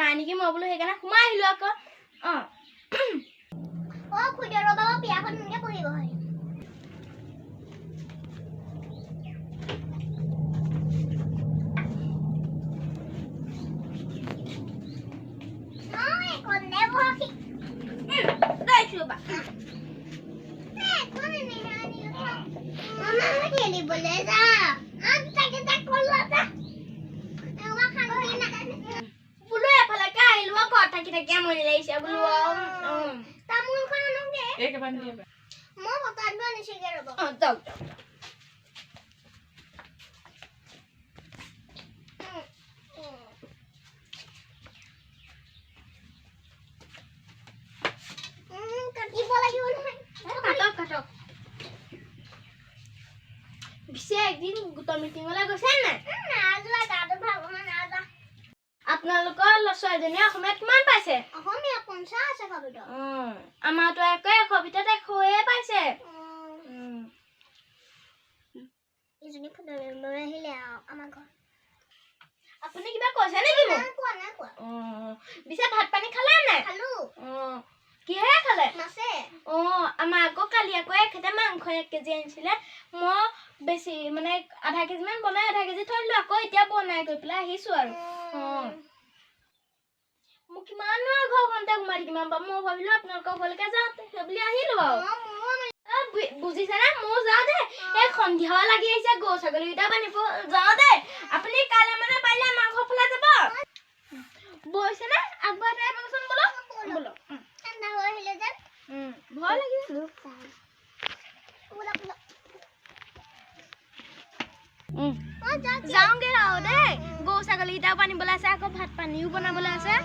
নাই নেকি মই বোলো সেইকাৰণে সোমাই আহিলো আকৌ খুজৰ বাবা বিয়াখন এনেকে পঢ়িব হয় একদিন গোটৰ মিটিঙলৈ গৈছে নাই আপোনালোকৰ ছোৱালীজনীয়ে অসমীয়াত কিমান পাইছে অসমীয়া 50 আছে কবিতা আমাৰতো আকৌ 100 ভিতৰত 100 পাইছে ইজনী ফটোলৈ আহিলে আমাৰ ঘৰ আপুনি কিবা কৈছে নেকি নাই কোৱা বিছে ভাত পানী খালে নাই খালো কিহে খালে মাছে আমাৰ আকৌ কালি আকৌ এখেতে মাংস 1 কেজি আনিছিলে মই বেছি মানে আধা কেজি মান বনাই আধা কেজি থৈ দিলো আকৌ এতিয়া বনাই গৈ পেলাই আহিছো আৰু মোক কিমান ঘৰখনতে ঘুমাই কিমান পাম মই ভাবিলো আপোনালোকৰ ঘৰলৈকে যাওঁ সেই বুলি আহিলো আৰু বুজিছে না মই যাওঁ দে এই সন্ধিয়া লাগি আহিছে গৰু ছাগলীকেইটা বান্ধিব যাওঁ দে আপুনি কাইলৈ মানে পাৰিলে আমাৰ ঘৰ ফালে যাব বৈছে না আগবাঢ়াই আহিবচোন বোলো বোলো ঠাণ্ডা হৈ আহিলে যেন ভয় লাগিছে যাওঁগে আৰু দেই গৰু ছাগলীকেইটাও বান্ধিবলৈ আছে আকৌ ভাত পানীও বনাবলৈ আছে